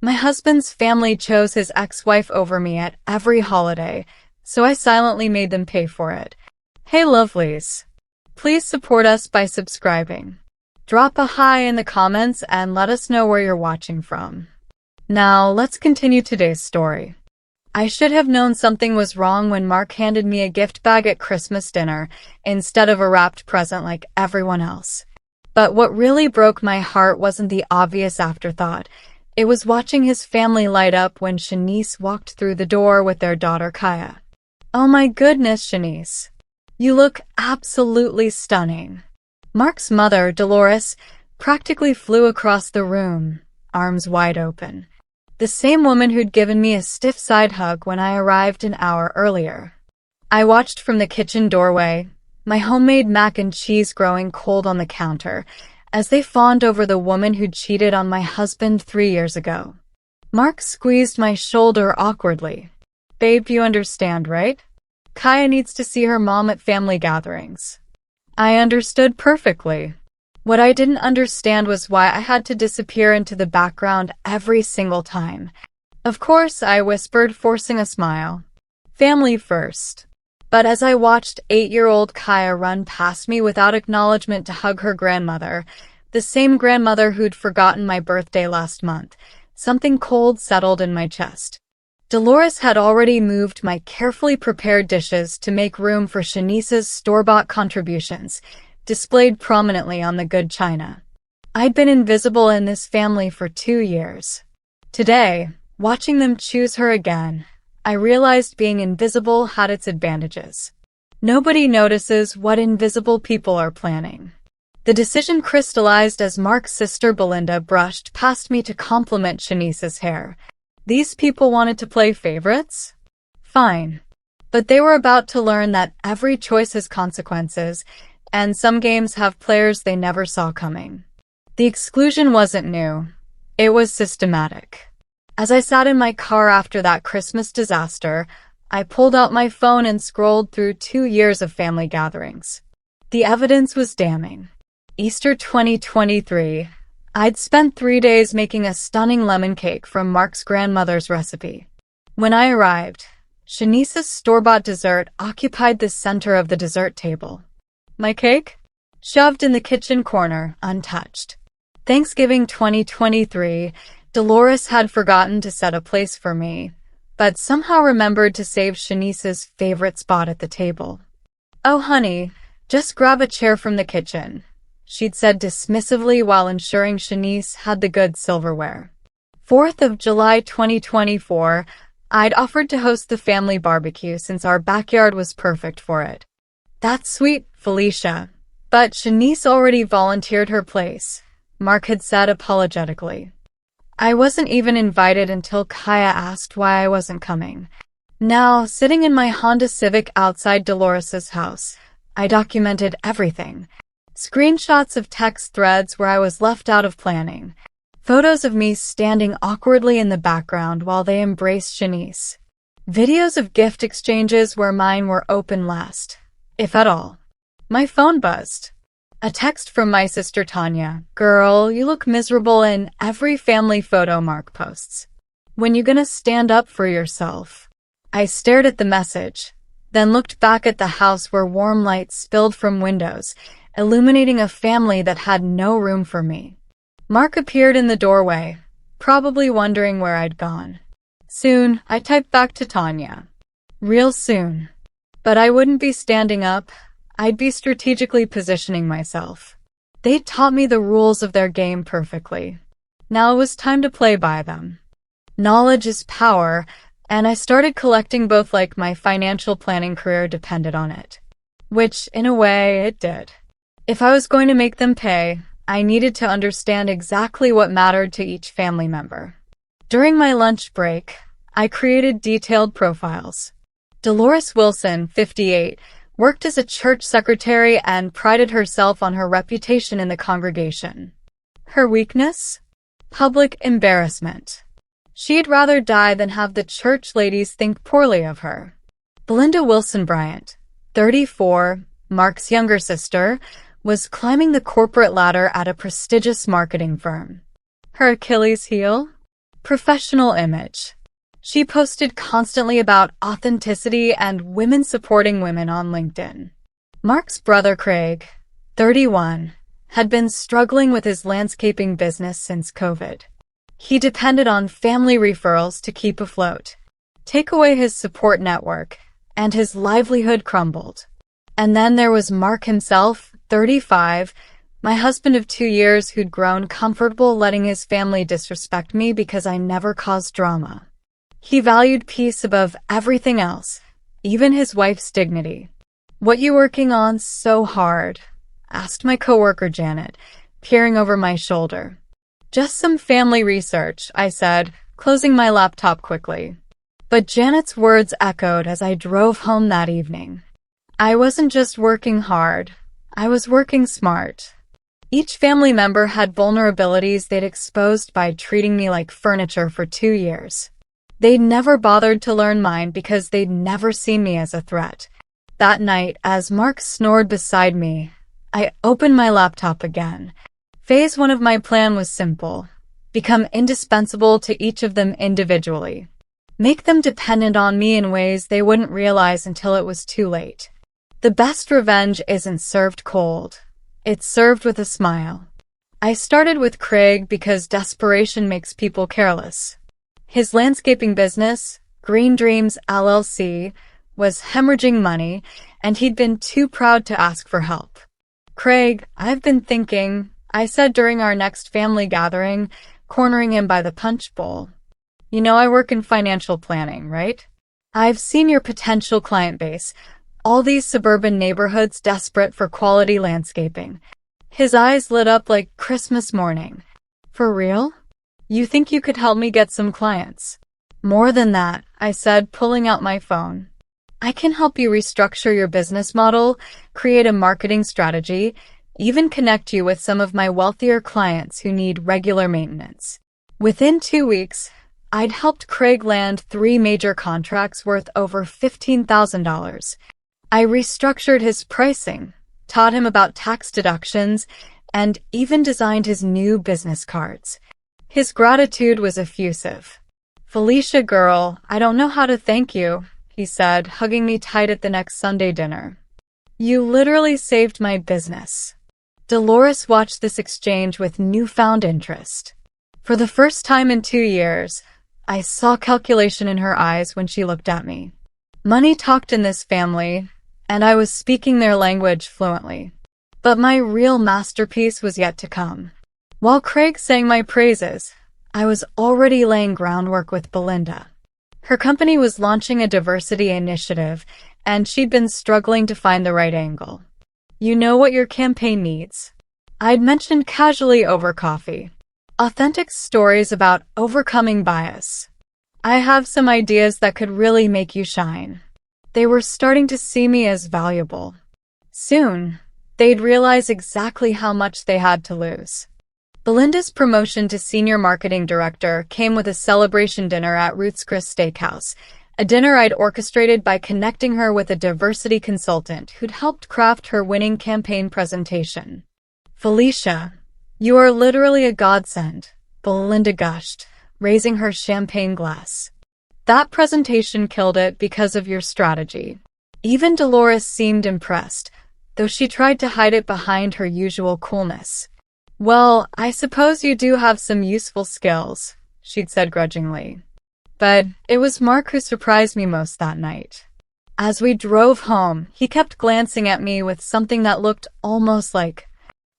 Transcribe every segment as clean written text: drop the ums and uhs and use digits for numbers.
My husband's family chose his ex-wife over me at every holiday, so I silently made them pay for it. Hey lovelies, please support us by subscribing. Drop a hi in the comments and let us know where you're watching from. Now, let's continue today's story. I should have known something was wrong when Mark handed me a gift bag at Christmas dinner instead of a wrapped present like everyone else. But what really broke my heart wasn't the obvious afterthought. It was watching his family light up when Shanice walked through the door with their daughter Kaya. Oh my goodness, Shanice. You look absolutely stunning. Mark's mother, Dolores, practically flew across the room, arms wide open. The same woman who'd given me a stiff side hug when I arrived an hour earlier. I watched from the kitchen doorway, my homemade mac and cheese growing cold on the counter, as they fawned over the woman who'd cheated on my husband 3 years ago. Mark squeezed my shoulder awkwardly. Babe, you understand, right? Kaya needs to see her mom at family gatherings. I understood perfectly. What I didn't understand was why I had to disappear into the background every single time. Of course, I whispered, forcing a smile. Family first. But as I watched 8-year-old Kaya run past me without acknowledgement to hug her grandmother, the same grandmother who'd forgotten my birthday last month, something cold settled in my chest. Dolores had already moved my carefully prepared dishes to make room for Shanice's store-bought contributions, displayed prominently on the good china. I'd been invisible in this family for 2 years. Today, watching them choose her again, I realized being invisible had its advantages. Nobody notices what invisible people are planning. The decision crystallized as Mark's sister Belinda brushed past me to compliment Shanice's hair. These people wanted to play favorites? Fine. But they were about to learn that every choice has consequences, and some games have players they never saw coming. The exclusion wasn't new. It was systematic. As I sat in my car after that Christmas disaster, I pulled out my phone and scrolled through 2 years of family gatherings. The evidence was damning. Easter 2023. I'd spent 3 days making a stunning lemon cake from Mark's grandmother's recipe. When I arrived, Shanice's store-bought dessert occupied the center of the dessert table. My cake? Shoved in the kitchen corner, untouched. Thanksgiving 2023, Dolores had forgotten to set a place for me, but somehow remembered to save Shanice's favorite spot at the table. Oh honey, just grab a chair from the kitchen, she'd said dismissively while ensuring Shanice had the good silverware. 4th of July 2024, I'd offered to host the family barbecue since our backyard was perfect for it. That's sweet, Felicia. But Shanice already volunteered her place, Mark had said apologetically. I wasn't even invited until Kaya asked why I wasn't coming. Now, sitting in my Honda Civic outside Dolores's house, I documented everything. Screenshots of text threads where I was left out of planning. Photos of me standing awkwardly in the background while they embraced Shanice. Videos of gift exchanges where mine were open last, if at all. My phone buzzed. A text from my sister Tanya. Girl, you look miserable in every family photo Mark posts. When you gonna stand up for yourself? I stared at the message, then looked back at the house where warm light spilled from windows, illuminating a family that had no room for me. Mark appeared in the doorway, probably wondering where I'd gone. Soon, I typed back to Tanya. Real soon. But I wouldn't be standing up, I'd be strategically positioning myself. They'd taught me the rules of their game perfectly. Now it was time to play by them. Knowledge is power, and I started collecting both like my financial planning career depended on it. Which, in a way, it did. If I was going to make them pay, I needed to understand exactly what mattered to each family member. During my lunch break, I created detailed profiles. Dolores Wilson, 58, worked as a church secretary and prided herself on her reputation in the congregation. Her weakness? Public embarrassment. She'd rather die than have the church ladies think poorly of her. Belinda Wilson Bryant, 34, Mark's younger sister, was climbing the corporate ladder at a prestigious marketing firm. Her Achilles heel? Professional image. She posted constantly about authenticity and women supporting women on LinkedIn. Mark's brother Craig, 31, had been struggling with his landscaping business since COVID. He depended on family referrals to keep afloat. Take away his support network, and his livelihood crumbled. And then there was Mark himself, 35, my husband of 2 years who'd grown comfortable letting his family disrespect me because I never caused drama. He valued peace above everything else, even his wife's dignity. "What you working on so hard?" asked my coworker Janet, peering over my shoulder. "Just some family research," I said, closing my laptop quickly. But Janet's words echoed as I drove home that evening. I wasn't just working hard, I was working smart. Each family member had vulnerabilities they'd exposed by treating me like furniture for 2 years. They'd never bothered to learn mine because they'd never seen me as a threat. That night, as Mark snored beside me, I opened my laptop again. Phase 1 of my plan was simple: become indispensable to each of them individually. Make them dependent on me in ways they wouldn't realize until it was too late. The best revenge isn't served cold. It's served with a smile. I started with Craig because desperation makes people careless. His landscaping business, Green Dreams LLC, was hemorrhaging money, and he'd been too proud to ask for help. "Craig, I've been thinking," I said during our next family gathering, cornering him by the punch bowl. "You know I work in financial planning, right? I've seen your potential client base, all these suburban neighborhoods desperate for quality landscaping." His eyes lit up like Christmas morning. "For real? You think you could help me get some clients?" "More than that," I said, pulling out my phone. "I can help you restructure your business model, create a marketing strategy, even connect you with some of my wealthier clients who need regular maintenance." Within 2 weeks, I'd helped Craig land 3 major contracts worth over $15,000. I restructured his pricing, taught him about tax deductions, and even designed his new business cards. His gratitude was effusive. "Felicia girl, I don't know how to thank you," he said, hugging me tight at the next Sunday dinner. "You literally saved my business." Dolores watched this exchange with newfound interest. For the first time in 2 years, I saw calculation in her eyes when she looked at me. Money talked in this family, and I was speaking their language fluently. But my real masterpiece was yet to come. While Craig sang my praises, I was already laying groundwork with Belinda. Her company was launching a diversity initiative, and she'd been struggling to find the right angle. "You know what your campaign needs?" I'd mentioned casually over coffee. "Authentic stories about overcoming bias. I have some ideas that could really make you shine." They were starting to see me as valuable. Soon, they'd realize exactly how much they had to lose. Belinda's promotion to senior marketing director came with a celebration dinner at Ruth's Chris Steakhouse, a dinner I'd orchestrated by connecting her with a diversity consultant who'd helped craft her winning campaign presentation. "Felicia, you are literally a godsend," Belinda gushed, raising her champagne glass. "That presentation killed it because of your strategy." Even Dolores seemed impressed, though she tried to hide it behind her usual coolness. "Well, I suppose you do have some useful skills," she'd said grudgingly. But it was Mark who surprised me most that night. As we drove home, he kept glancing at me with something that looked almost like,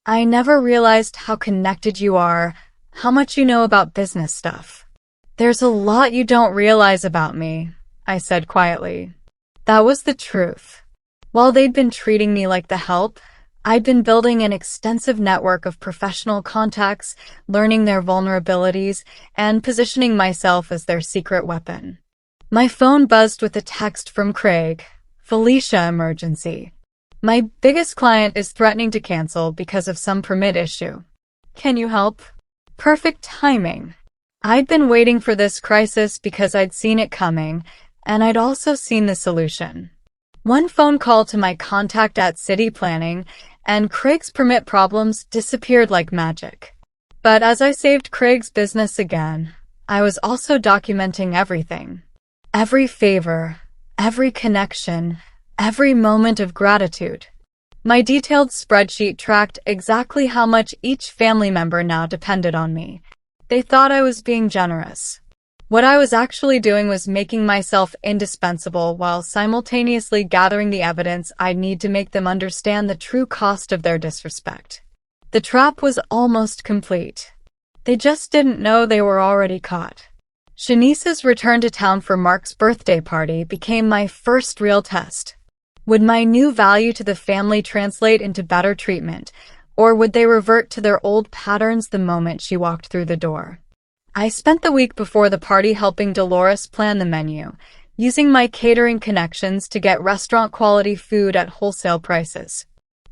"I never realized how connected you are, how much you know about business stuff." "There's a lot you don't realize about me," I said quietly. That was the truth. While they'd been treating me like the help, I'd been building an extensive network of professional contacts, learning their vulnerabilities, and positioning myself as their secret weapon. My phone buzzed with a text from Craig. "Felicia, emergency. My biggest client is threatening to cancel because of some permit issue. Can you help?" Perfect timing. I'd been waiting for this crisis because I'd seen it coming, and I'd also seen the solution. One phone call to my contact at City Planning, and Craig's permit problems disappeared like magic. But as I saved Craig's business again, I was also documenting everything. Every favor, every connection, every moment of gratitude. My detailed spreadsheet tracked exactly how much each family member now depended on me. They thought I was being generous. What I was actually doing was making myself indispensable while simultaneously gathering the evidence I'd need to make them understand the true cost of their disrespect. The trap was almost complete. They just didn't know they were already caught. Shanice's return to town for Mark's birthday party became my first real test. Would my new value to the family translate into better treatment, or would they revert to their old patterns the moment she walked through the door? I spent the week before the party helping Dolores plan the menu, using my catering connections to get restaurant-quality food at wholesale prices.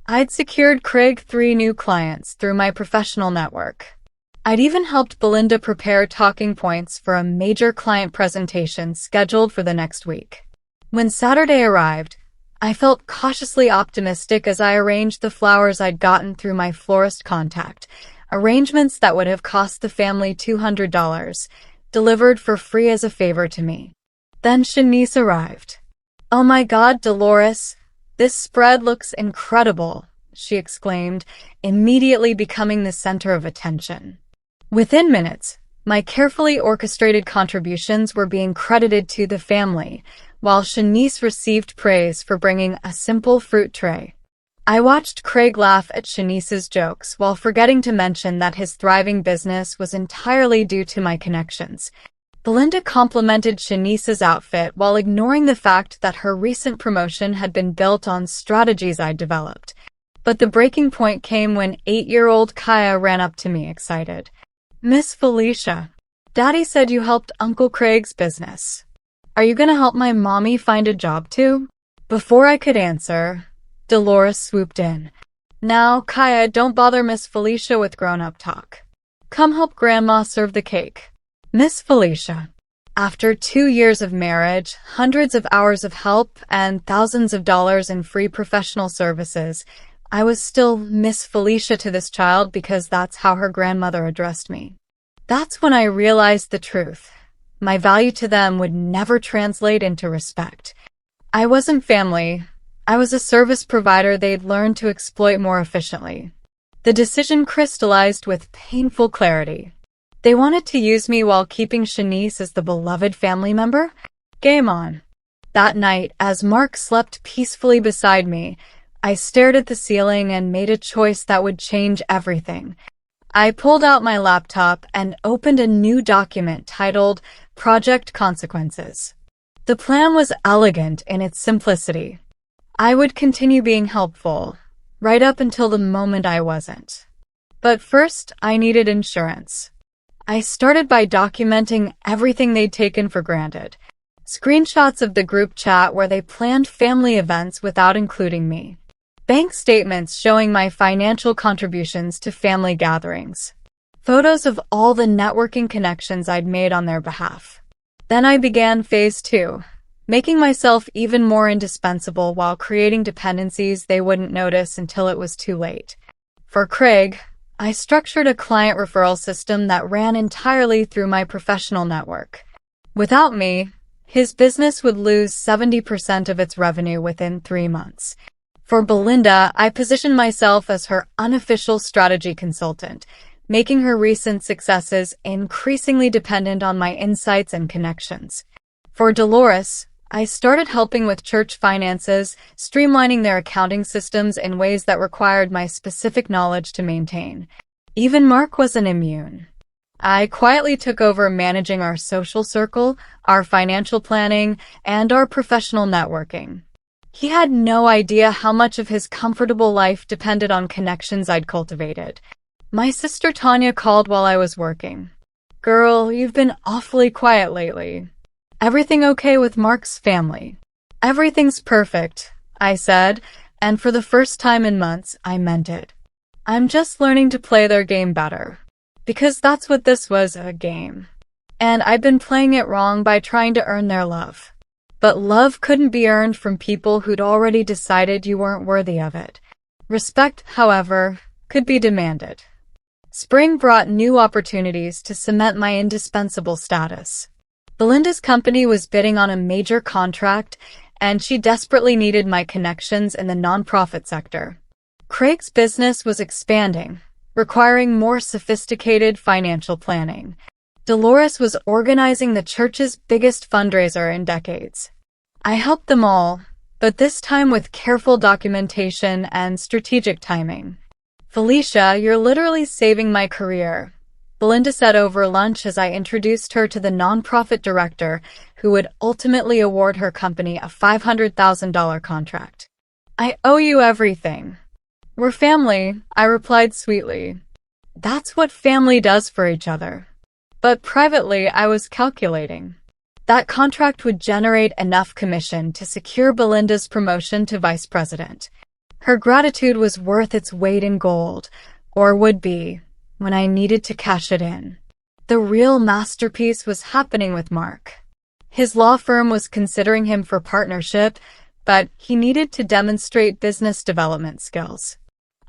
I'd secured Craig 3 new clients through my professional network. I'd even helped Belinda prepare talking points for a major client presentation scheduled for the next week. When Saturday arrived, I felt cautiously optimistic as I arranged the flowers I'd gotten through my florist contact, arrangements that would have cost the family $200, delivered for free as a favor to me. Then Shanice arrived. "Oh my God, Dolores, this spread looks incredible," she exclaimed, immediately becoming the center of attention. Within minutes, my carefully orchestrated contributions were being credited to the family, while Shanice received praise for bringing a simple fruit tray. I watched Craig laugh at Shanice's jokes while forgetting to mention that his thriving business was entirely due to my connections. Belinda complimented Shanice's outfit while ignoring the fact that her recent promotion had been built on strategies I'd developed. But the breaking point came when 8-year-old Kaya ran up to me excited. "Miss Felicia, Daddy said you helped Uncle Craig's business. Are you gonna help my mommy find a job too?" Before I could answer, Dolores swooped in. "Now, Kaya, don't bother Miss Felicia with grown-up talk. Come help Grandma serve the cake." Miss Felicia. After 2 years of marriage, hundreds of hours of help, and thousands of dollars in free professional services, I was still Miss Felicia to this child because that's how her grandmother addressed me. That's when I realized the truth. My value to them would never translate into respect. I wasn't family. I was a service provider they'd learned to exploit more efficiently. The decision crystallized with painful clarity. They wanted to use me while keeping Shanice as the beloved family member? Game on. That night, as Mark slept peacefully beside me, I stared at the ceiling and made a choice that would change everything. I pulled out my laptop and opened a new document titled Project Consequences. The plan was elegant in its simplicity. I would continue being helpful, right up until the moment I wasn't. But first, I needed insurance. I started by documenting everything they'd taken for granted. Screenshots of the group chat where they planned family events without including me. Bank statements showing my financial contributions to family gatherings. Photos of all the networking connections I'd made on their behalf. Then I began phase 2, making myself even more indispensable while creating dependencies they wouldn't notice until it was too late. For Craig, I structured a client referral system that ran entirely through my professional network. Without me, his business would lose 70% of its revenue within 3 months. For Belinda, I positioned myself as her unofficial strategy consultant, making her recent successes increasingly dependent on my insights and connections. For Dolores, I started helping with church finances, streamlining their accounting systems in ways that required my specific knowledge to maintain. Even Mark wasn't immune. I quietly took over managing our social circle, our financial planning, and our professional networking. He had no idea how much of his comfortable life depended on connections I'd cultivated. My sister Tanya called while I was working. "Girl, you've been awfully quiet lately. Everything okay with Mark's family?" "Everything's perfect," I said, and for the first time in months, I meant it. I'm just learning to play their game better. Because that's what this was, a game. And I'd been playing it wrong by trying to earn their love. But love couldn't be earned from people who'd already decided you weren't worthy of it. Respect, however, could be demanded. Spring brought new opportunities to cement my indispensable status. Belinda's company was bidding on a major contract, and she desperately needed my connections in the nonprofit sector. Craig's business was expanding, requiring more sophisticated financial planning. Dolores was organizing the church's biggest fundraiser in decades. I helped them all, but this time with careful documentation and strategic timing. "Felicia, you're literally saving my career," Belinda said over lunch as I introduced her to the nonprofit director who would ultimately award her company a $500,000 contract. "I owe you everything." "We're family," I replied sweetly. That's what family does for each other. But privately, I was calculating. That contract would generate enough commission to secure Belinda's promotion to vice president. Her gratitude was worth its weight in gold, or would be, when I needed to cash it in. The real masterpiece was happening with Mark. His law firm was considering him for partnership, but he needed to demonstrate business development skills.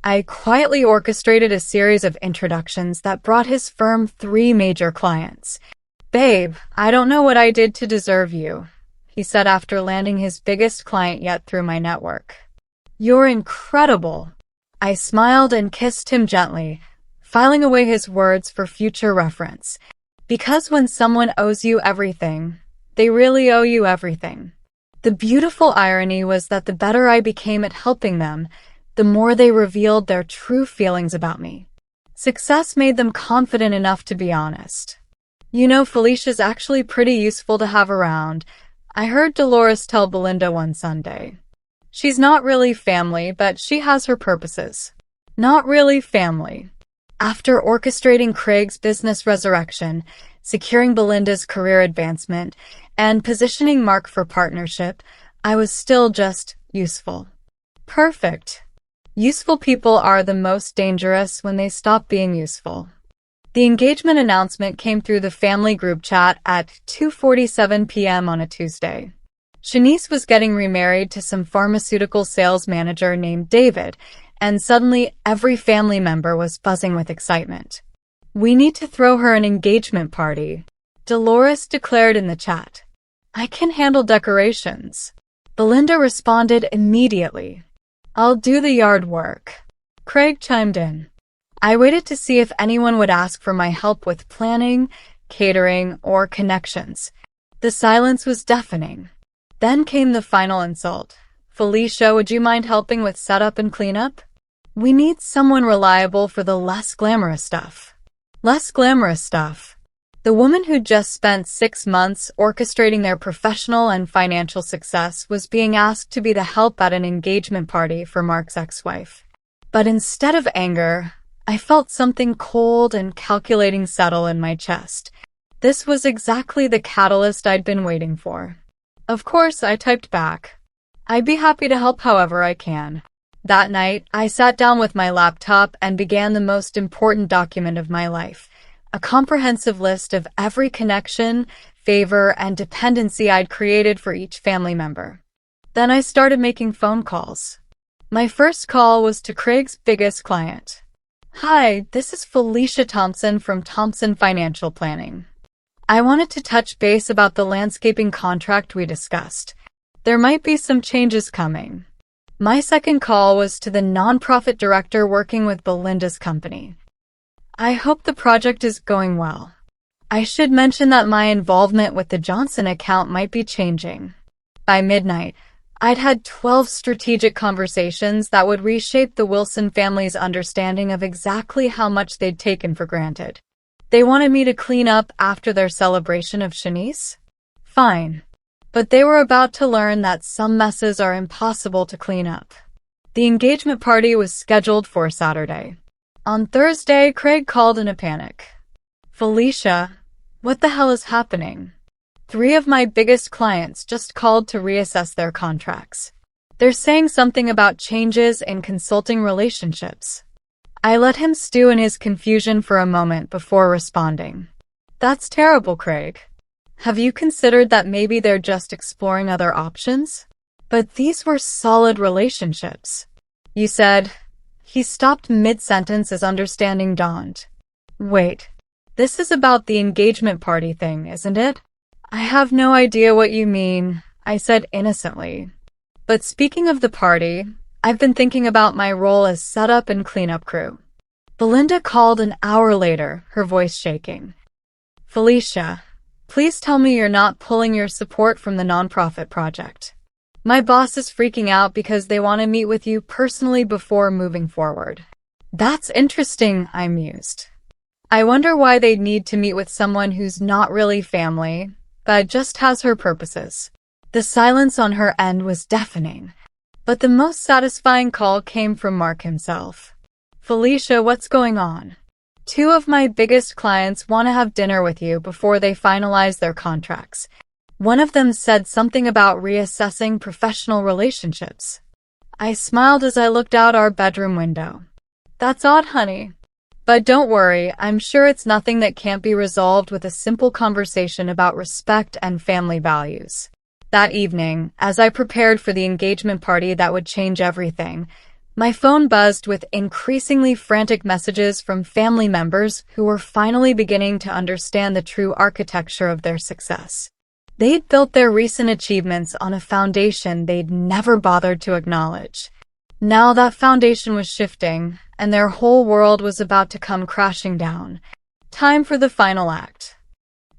I quietly orchestrated a series of introductions that brought his firm 3 major clients. "Babe, I don't know what I did to deserve you," he said after landing his biggest client yet through my network. "You're incredible." I smiled and kissed him gently, filing away his words for future reference. Because when someone owes you everything, they really owe you everything. The beautiful irony was that the better I became at helping them, the more they revealed their true feelings about me. Success made them confident enough to be honest. "You know, Felicia's actually pretty useful to have around," I heard Dolores tell Belinda one Sunday. "She's not really family, but she has her purposes." Not really family. After orchestrating Craig's business resurrection, securing Belinda's career advancement, and positioning Mark for partnership, I was still just useful. Perfect. Useful people are the most dangerous when they stop being useful. The engagement announcement came through the family group chat at 2:47 p.m. on a Tuesday. Shanice was getting remarried to some pharmaceutical sales manager named David, and suddenly every family member was buzzing with excitement. "We need to throw her an engagement party," Dolores declared in the chat. "I can handle decorations." Belinda responded immediately. "I'll do the yard work." Craig chimed in. I waited to see if anyone would ask for my help with planning, catering, or connections. The silence was deafening. Then came the final insult. "Felicia, would you mind helping with setup and cleanup? We need someone reliable for the less glamorous stuff." Less glamorous stuff. The woman who'd just spent 6 months orchestrating their professional and financial success was being asked to be the help at an engagement party for Mark's ex-wife. But instead of anger, I felt something cold and calculating settle in my chest. This was exactly the catalyst I'd been waiting for. Of course, I typed back. "I'd be happy to help however I can." That night, I sat down with my laptop and began the most important document of my life, a comprehensive list of every connection, favor, and dependency I'd created for each family member. Then I started making phone calls. My first call was to Craig's biggest client. "Hi, this is Felicia Thompson from Thompson Financial Planning. I wanted to touch base about the landscaping contract we discussed. There might be some changes coming." My second call was to the nonprofit director working with Belinda's company. "I hope the project is going well. I should mention that my involvement with the Johnson account might be changing." By midnight, I'd had 12 strategic conversations that would reshape the Wilson family's understanding of exactly how much they'd taken for granted. They wanted me to clean up after their celebration of Shanice? Fine. But they were about to learn that some messes are impossible to clean up. The engagement party was scheduled for Saturday. On Thursday, Craig called in a panic. "Felicia, what the hell is happening? 3 of my biggest clients just called to reassess their contracts. They're saying something about changes in consulting relationships." I let him stew in his confusion for a moment before responding. "That's terrible, Craig. Have you considered that maybe they're just exploring other options?" "But these were solid relationships." "You said..." He stopped mid-sentence as understanding dawned. Wait, this is about the engagement party thing, isn't it? I have no idea what you mean, I said innocently. But speaking of the party, I've been thinking about my role as setup and cleanup crew. Belinda called an hour later, her voice shaking. Felicia, please tell me you're not pulling your support from the nonprofit project. My boss is freaking out because they want to meet with you personally before moving forward. That's interesting, I mused. I wonder why they'd need to meet with someone who's not really family, but just has her purposes. The silence on her end was deafening, but the most satisfying call came from Mark himself. Felicia, what's going on? Two of my biggest clients want to have dinner with you before they finalize their contracts. One of them said something about reassessing professional relationships. I smiled as I looked out our bedroom window. That's odd, honey. But don't worry, I'm sure it's nothing that can't be resolved with a simple conversation about respect and family values. That evening, as I prepared for the engagement party that would change everything, my phone buzzed with increasingly frantic messages from family members who were finally beginning to understand the true architecture of their success. They'd built their recent achievements on a foundation they'd never bothered to acknowledge. Now that foundation was shifting, and their whole world was about to come crashing down. Time for the final act.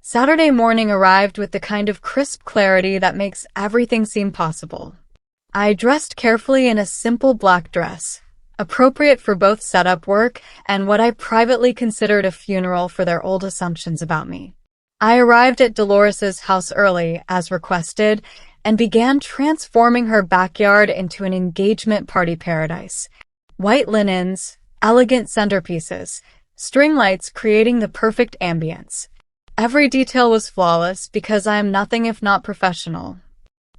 Saturday morning arrived with the kind of crisp clarity that makes everything seem possible. I dressed carefully in a simple black dress, appropriate for both setup work and what I privately considered a funeral for their old assumptions about me. I arrived at Dolores's house early, as requested, and began transforming her backyard into an engagement party paradise. White linens, elegant centerpieces, string lights creating the perfect ambience. Every detail was flawless because I am nothing if not professional.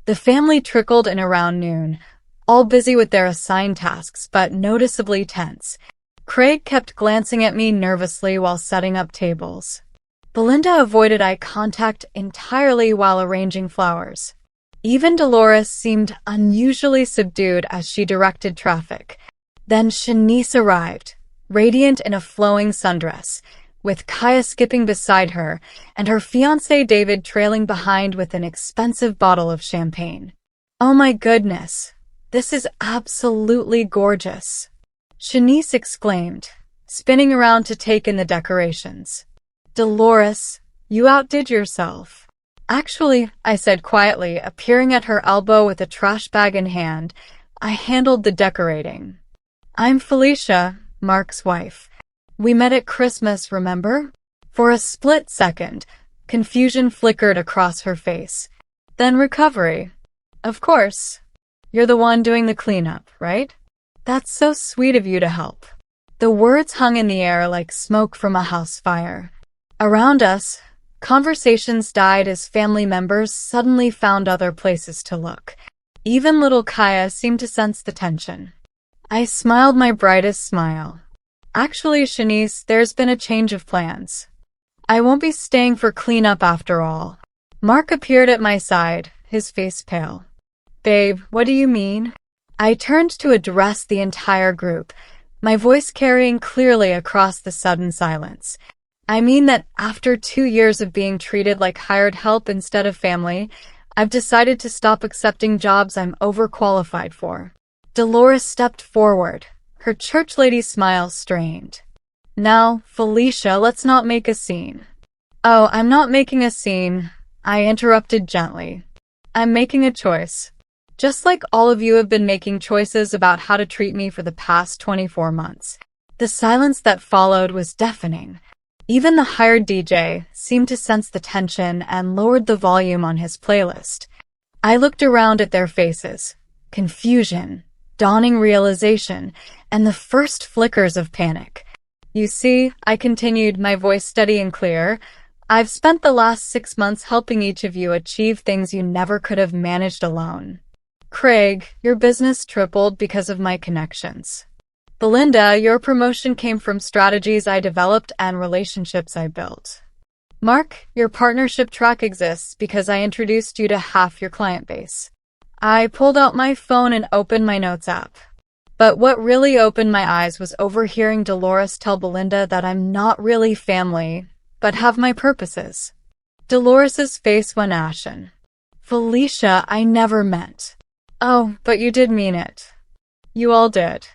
The family trickled in around noon, all busy with their assigned tasks but noticeably tense. Craig kept glancing at me nervously while setting up tables. Belinda avoided eye contact entirely while arranging flowers. Even Dolores seemed unusually subdued as she directed traffic. Then Shanice arrived, radiant in a flowing sundress, with Kaya skipping beside her and her fiancé David trailing behind with an expensive bottle of champagne. Oh my goodness, this is absolutely gorgeous, Shanice exclaimed, spinning around to take in the decorations. Dolores, you outdid yourself. Actually, I said quietly, appearing at her elbow with a trash bag in hand, I handled the decorating. I'm Felicia, Mark's wife. We met at Christmas, remember? For a split second, confusion flickered across her face. Then recovery. Of course. You're the one doing the cleanup, right? That's so sweet of you to help. The words hung in the air like smoke from a house fire. Around us, conversations died as family members suddenly found other places to look. Even little Kaya seemed to sense the tension. I smiled my brightest smile. Actually, Shanice, there's been a change of plans. I won't be staying for cleanup after all. Mark appeared at my side, his face pale. Babe, what do you mean? I turned to address the entire group, my voice carrying clearly across the sudden silence. I mean that after 2 years of being treated like hired help instead of family, I've decided to stop accepting jobs I'm overqualified for. Dolores stepped forward, her church lady smile strained. Now, Felicia, let's not make a scene. Oh, I'm not making a scene, I interrupted gently. I'm making a choice. Just like all of you have been making choices about how to treat me for the past 24 months. The silence that followed was deafening. Even the hired DJ seemed to sense the tension and lowered the volume on his playlist. I looked around at their faces. Confusion, dawning realization, and the first flickers of panic. You see, I continued, my voice steady and clear, I've spent the last 6 months helping each of you achieve things you never could have managed alone. Craig, your business tripled because of my connections. Belinda, your promotion came from strategies I developed and relationships I built. Mark, your partnership track exists because I introduced you to half your client base. I pulled out my phone and opened my notes app. But what really opened my eyes was overhearing Dolores tell Belinda that I'm not really family, but have my purposes. Dolores's face went ashen. Felicia, I never meant. Oh, but you did mean it. You all did.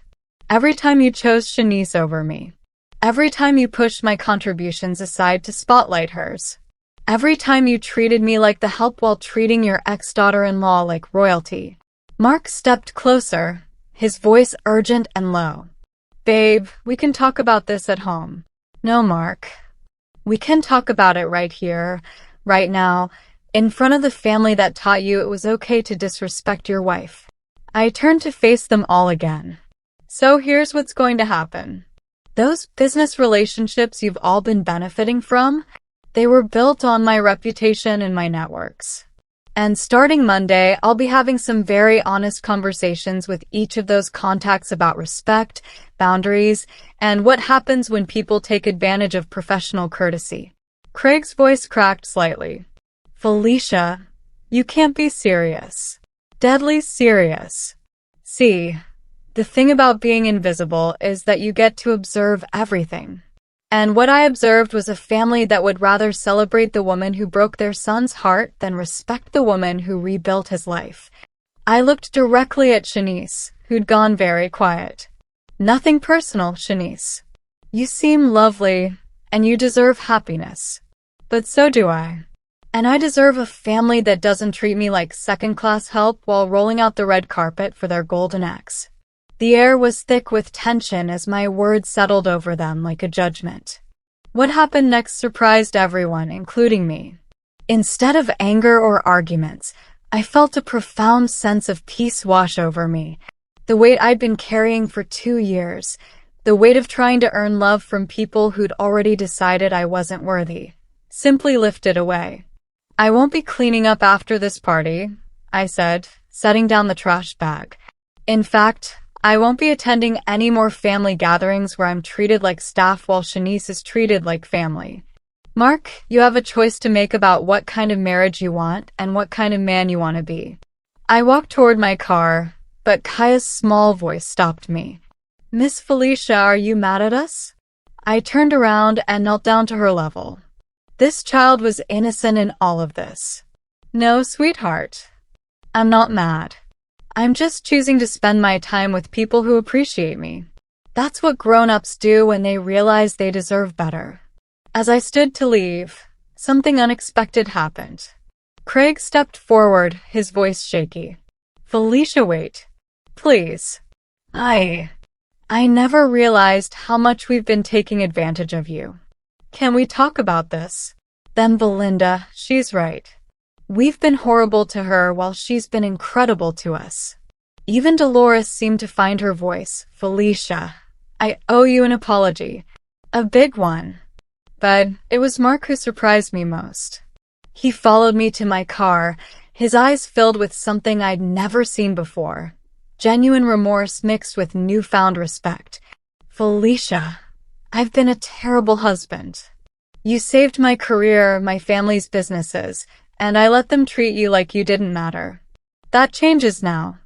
Every time you chose Shanice over me. Every time you pushed my contributions aside to spotlight hers. Every time you treated me like the help while treating your ex-daughter-in-law like royalty. Mark stepped closer, his voice urgent and low. Babe, we can talk about this at home. No, Mark. We can talk about it right here, right now, in front of the family that taught you it was okay to disrespect your wife. I turned to face them all again. So here's what's going to happen. Those business relationships you've all been benefiting from, they were built on my reputation and my networks. And starting Monday, I'll be having some very honest conversations with each of those contacts about respect, boundaries, and what happens when people take advantage of professional courtesy. Craig's voice cracked slightly. Felicia, you can't be serious. Deadly serious. See, the thing about being invisible is that you get to observe everything. And what I observed was a family that would rather celebrate the woman who broke their son's heart than respect the woman who rebuilt his life. I looked directly at Shanice, who'd gone very quiet. Nothing personal, Shanice. You seem lovely, and you deserve happiness. But so do I. And I deserve a family that doesn't treat me like second-class help while rolling out the red carpet for their golden ex. The air was thick with tension as my words settled over them like a judgment. What happened next surprised everyone, including me. Instead of anger or arguments, I felt a profound sense of peace wash over me. The weight I'd been carrying for 2 years. The weight of trying to earn love from people who'd already decided I wasn't worthy. Simply lifted away. I won't be cleaning up after this party, I said, setting down the trash bag. In fact, I won't be attending any more family gatherings where I'm treated like staff while Shanice is treated like family. Mark, you have a choice to make about what kind of marriage you want and what kind of man you want to be. I walked toward my car, but Kaya's small voice stopped me. Miss Felicia, are you mad at us? I turned around and knelt down to her level. This child was innocent in all of this. No, sweetheart. I'm not mad. I'm just choosing to spend my time with people who appreciate me. That's what grown-ups do when they realize they deserve better. As I stood to leave, something unexpected happened. Craig stepped forward, his voice shaky. Felicia, wait. Please. I never realized how much we've been taking advantage of you. Can we talk about this? Then Belinda, she's right. We've been horrible to her while she's been incredible to us. Even Dolores seemed to find her voice. Felicia, I owe you an apology. A big one. But it was Mark who surprised me most. He followed me to my car, his eyes filled with something I'd never seen before. Genuine remorse mixed with newfound respect. Felicia, I've been a terrible husband. You saved my career, my family's businesses, and I let them treat you like you didn't matter. That changes now.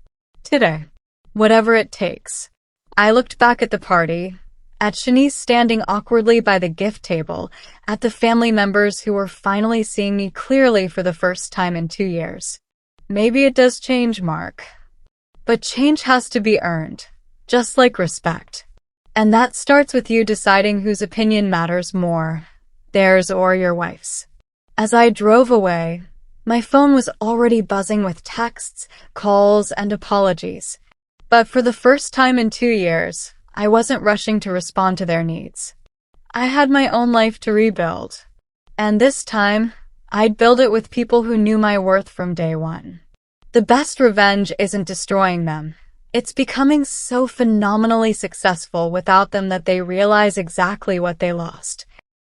Today. Whatever it takes. I looked back at the party, at Shanice standing awkwardly by the gift table, at the family members who were finally seeing me clearly for the first time in 2 years. Maybe it does change, Mark. But change has to be earned, just like respect. And that starts with you deciding whose opinion matters more, theirs or your wife's. As I drove away, my phone was already buzzing with texts, calls, and apologies. But for the first time in 2 years, I wasn't rushing to respond to their needs. I had my own life to rebuild. And this time, I'd build it with people who knew my worth from day one. The best revenge isn't destroying them. It's becoming so phenomenally successful without them that they realize exactly what they lost.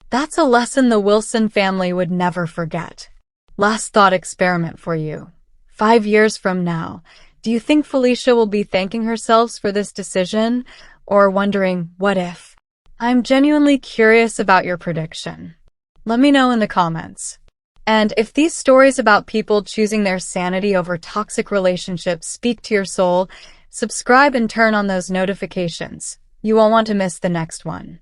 That's a lesson the Wilson family would never forget. Last thought experiment for you. 5 years from now, do you think Felicia will be thanking herself for this decision or wondering, what if? I'm genuinely curious about your prediction. Let me know in the comments. And if these stories about people choosing their sanity over toxic relationships speak to your soul, Subscribe and turn on those notifications. You won't want to miss the next one.